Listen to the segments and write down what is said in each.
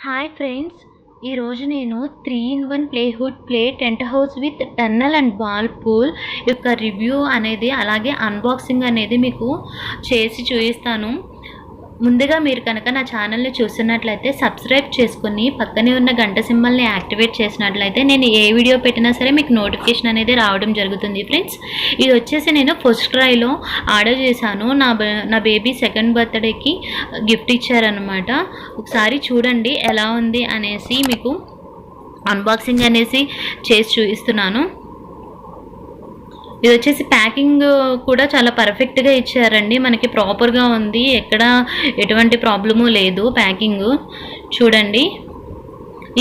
Hi friends, ఈరోజు నేను 3-in-1 ప్లేహుడ్ play tent house with tunnel and ball pool యొక్క రివ్యూ అనేది అలాగే అన్బాక్సింగ్ అనేది మీకు చేసి చూపిస్తాను. ముందుగా మీరు కనుక నా ఛానల్ని చూస్తున్నట్లయితే సబ్స్క్రైబ్ చేసుకుని పక్కనే ఉన్న గంట సింబల్ని యాక్టివేట్ చేసినట్లయితే నేను ఏ వీడియో పెట్టినా సరే మీకు నోటిఫికేషన్ అనేది రావడం జరుగుతుంది. ఫ్రెండ్స్, ఇది వచ్చేసి నేను ఫస్ట్ క్రైలో ఆర్డర్ చేశాను. నా బేబీ సెకండ్ బర్త్డేకి గిఫ్ట్ ఇచ్చారనమాట. ఒకసారి చూడండి ఎలా ఉంది అనేసి మీకు అన్బాక్సింగ్ అనేసి చేసి చూపిస్తున్నాను. ఇది వచ్చేసి ప్యాకింగ్ కూడా చాలా పర్ఫెక్ట్గా ఇచ్చారండి. మనకి ప్రాపర్గా ఉంది, ఎక్కడ ఎటువంటి ప్రాబ్లము లేదు. ప్యాకింగ్ చూడండి.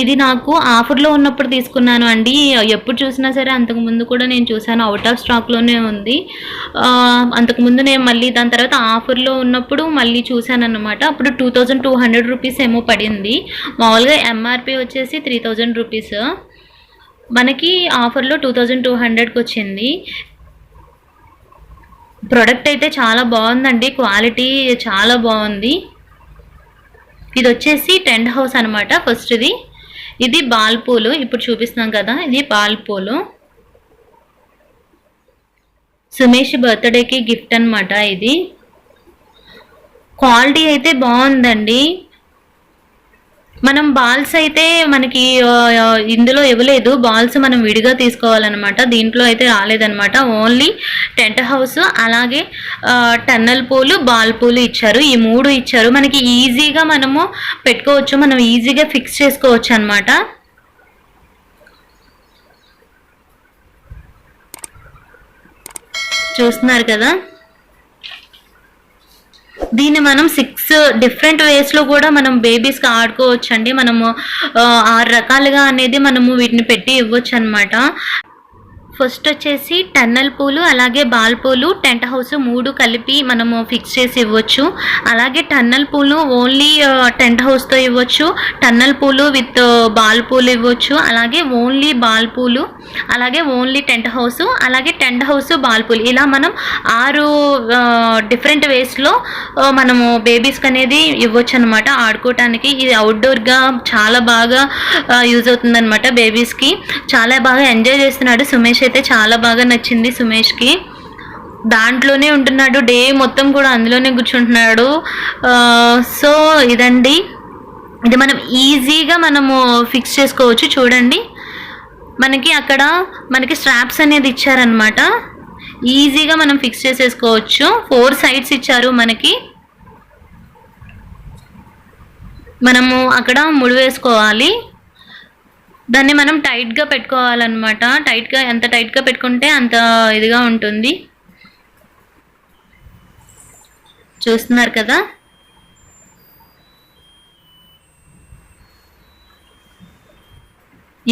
ఇది నాకు ఆఫర్లో ఉన్నప్పుడు తీసుకున్నాను అండి. ఎప్పుడు చూసినా సరే అంతకుముందు కూడా నేను చూసాను, అవుట్ ఆఫ్ స్టాక్లోనే ఉంది. అంతకుముందు నేను మళ్ళీ దాని తర్వాత ఆఫర్లో ఉన్నప్పుడు మళ్ళీ చూశాను అనమాట. అప్పుడు 2200 రూపీస్ ఏమో పడింది. మామూలుగా ఎంఆర్పి వచ్చేసి 3000 రూపీస్, మనకి ఆఫర్లో 2200కి వచ్చింది. ప్రోడక్ట్ అయితే చాలా బాగుందండి, క్వాలిటీ చాలా బాగుంది. ఇది వచ్చేసి టెంట్ హౌస్ అనమాట. ఫస్ట్ది ఇది బాల్ పూలు, ఇప్పుడు చూపిస్తున్నాం కదా, ఇది బాల్ పూలు. సుమేష్ బర్త్డేకి గిఫ్ట్ అనమాట. ఇది క్వాలిటీ అయితే బాగుందండి. మనం బాల్స్ అయితే మనకి ఇందులో ఇవ్వలేదు, బాల్స్ మనం విడిగా తీసుకోవాలన్నమాట. దీంట్లో అయితే రాలేదన్నమాట. ఓన్లీ టెంట్ హౌస్ అలాగే టన్నల్ పూలు, బాల్ పూలు ఇచ్చారు. ఈ మూడు ఇచ్చారు. మనకి ఈజీగా మనము పెట్టుకోవచ్చు, మనం ఈజీగా ఫిక్స్ చేసుకోవచ్చు అన్నమాట. చూస్తున్నారు కదా, దీన్ని మనం 6 డిఫరెంట్ వేస్లో కూడా మనం బేబీస్కి ఆడుకోవచ్చు అండి. మనము 6 రకాలుగా అనేది మనము వీటిని పెట్టి ఇవ్వచ్చు అనమాట. ఫస్ట్ వచ్చేసి టన్నల్ పూలు అలాగే బాల్ పూలు, టెంట్ హౌస్ 3 కలిపి మనము ఫిక్స్ చేసి ఇవ్వచ్చు. అలాగే టన్నల్ పూలు ఓన్లీ టెంట్ హౌస్తో ఇవ్వచ్చు, టన్నల్ పూలు విత్ బాల్ పూలు ఇవ్వచ్చు, అలాగే ఓన్లీ బాల్ పూలు, అలాగే ఓన్లీ టెంట్ హౌస్, అలాగే టెంట్ హౌస్ బాల్ పూలు, ఇలా మనం 6 డిఫరెంట్ వేస్లో మనము బేబీస్కి అనేది ఇవ్వచ్చు అనమాట ఆడుకోవటానికి. ఇది అవుట్డోర్గా చాలా బాగా యూజ్ అవుతుంది అనమాట. బేబీస్కి చాలా బాగా ఎంజాయ్ చేస్తున్నాడు సుమేష్ అయితే. చాలా బాగా నచ్చింది సుమేష్కి. దాంట్లోనే ఉంటున్నాడు, డే మొత్తం కూడా అందులోనే కూర్చుంటున్నాడు. సో ఇదండి, ఇది మనం ఈజీగా మనము ఫిక్స్ చేసుకోవచ్చు. చూడండి, మనకి అక్కడ మనకి స్ట్రాప్స్ అనేది ఇచ్చారనమాట. ఈజీగా మనం ఫిక్స్ చేసేసుకోవచ్చు. 4 సైడ్స్ ఇచ్చారు మనకి. మనము అక్కడ ముడి వేసుకోవాలి, దాన్ని మనం టైట్గా పెట్టుకోవాలన్నమాట. ఎంత టైట్గా పెట్టుకుంటే అంత ఇదిగా ఉంటుంది. చూస్తున్నారు కదా,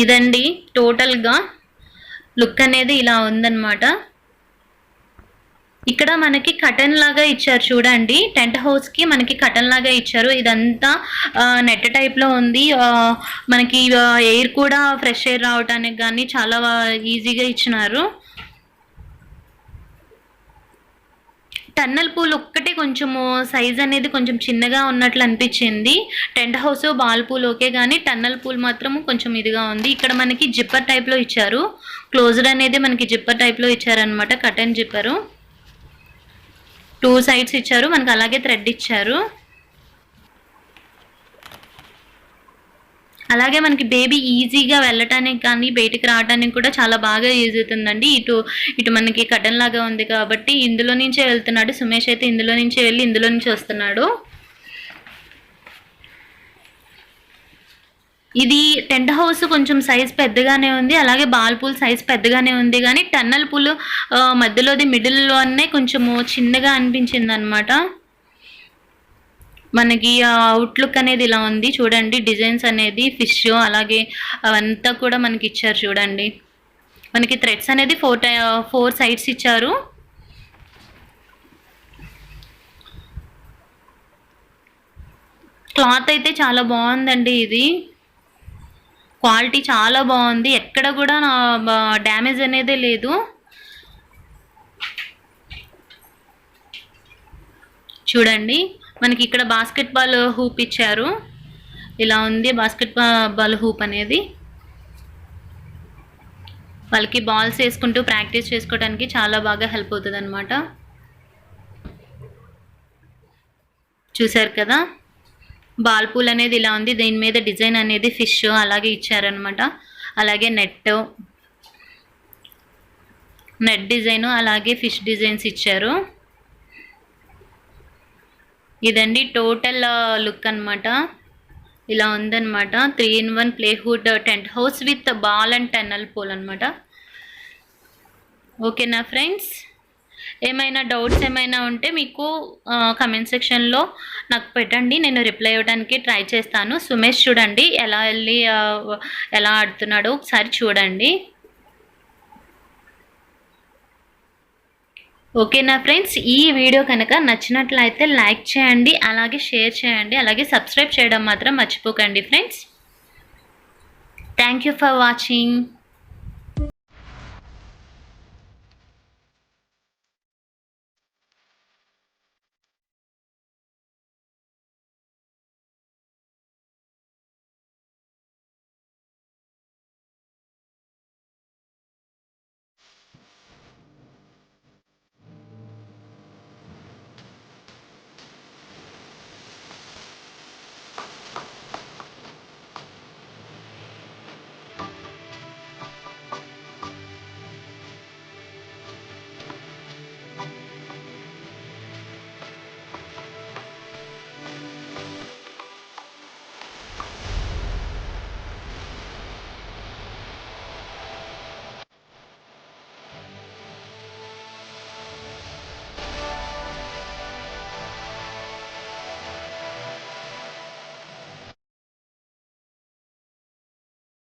ఇదండి టోటల్గా లుక్ అనేది ఇలా ఉందన్నమాట. ఇక్కడ మనకి కటన్ లాగా ఇచ్చారు చూడండి. టెంట్ హౌస్కి మనకి కటన్ లాగా ఇచ్చారు. ఇదంతా నెట్ టైప్లో ఉంది. మనకి ఎయిర్ కూడా ఫ్రెష్ ఎయిర్ రావడానికి కానీ చాలా ఈజీగా ఇచ్చినారు. టన్నల్ పూల్ ఒక్కటే కొంచెము సైజ్ అనేది కొంచెం చిన్నగా ఉన్నట్లు అనిపించింది. Tent house ball pool okay, కానీ టన్నల్ పూల్ మాత్రము కొంచెం ఇదిగా ఉంది. ఇక్కడ మనకి జిప్పర్ టైప్లో ఇచ్చారు. క్లోజ్డ్ అనేది మనకి జిప్పర్ టైప్లో ఇచ్చారనమాట. కటన్ జిప్పరు 2 సైడ్స్ ఇచ్చారు మనకి, అలాగే థ్రెడ్ ఇచ్చారు. అలాగే మనకి బేబీ ఈజీగా వెళ్ళటానికి కానీ బయటికి రావడానికి కూడా చాలా బాగా యూజ్ అవుతుందండి. ఇటు మనకి కటన్ లాగా ఉంది కాబట్టి ఇందులో నుంచే వెళ్తున్నాడు సుమేష్ అయితే. ఇందులో నుంచే వెళ్ళి ఇందులో నుంచి వస్తున్నాడు. ఇది టెంట్ హౌస్ కొంచెం సైజ్ పెద్దగానే ఉంది, అలాగే బాల్ పూల్ సైజ్ పెద్దగానే ఉంది, కానీ టన్నల్ పూల్ మధ్యలోది మిడిల్లోనే కొంచెము చిన్నగా అనిపించింది అనమాట. మనకి అవుట్లుక్ అనేది ఇలా ఉంది చూడండి. డిజైన్స్ అనేది ఫిష్ అలాగే అవంతా కూడా మనకి ఇచ్చారు చూడండి. మనకి థ్రెడ్స్ అనేది 4 సైడ్స్ ఇచ్చారు. క్లాత్ అయితే చాలా బాగుందండి. ఇది క్వాలిటీ చాలా బాగుంది, ఎక్కడ కూడా డ్యామేజ్ అనేది లేదు. చూడండి, మనకి ఇక్కడ బాస్కెట్బాల్ హూప్ ఇచ్చారు. ఇలా ఉంది బాస్కెట్ బాల్ హూప్ అనేది. వాళ్ళకి బాల్స్ వేసుకుంటూ ప్రాక్టీస్ చేసుకోవడానికి చాలా బాగా హెల్ప్ అవుతుంది అనమాట. చూసారు కదా, బాల్ పూల్ అనేది ఇలా ఉంది. దీని మీద డిజైన్ అనేది ఫిష్ అలాగే ఇచ్చారనమాట. అలాగే నెట్ డిజైన్ అలాగే ఫిష్ డిజైన్స్ ఇచ్చారు. ఇదండి టోటల్ లుక్ అనమాట. ఇలా ఉందన్నమాట. 3-in-1 ప్లేహుడ్ tent house with ball and tunnel pole అనమాట. ఓకేనా ఫ్రెండ్స్, ఏమైనా డౌట్స్ ఏమైనా ఉంటే మీకు కమెంట్ సెక్షన్లో నాకు పెట్టండి, నేను రిప్లై ఇవ్వడానికి ట్రై చేస్తాను. సుమేష్ చూడండి ఎలా ఆడుతున్నాడో ఒకసారి చూడండి. ఓకేనా ఫ్రెండ్స్, ఈ వీడియో కనుక నచ్చినట్లయితే లైక్ చేయండి, అలాగే షేర్ చేయండి, అలాగే సబ్స్క్రైబ్ చేయడం మాత్రం మర్చిపోకండి friends. Thank you for watching.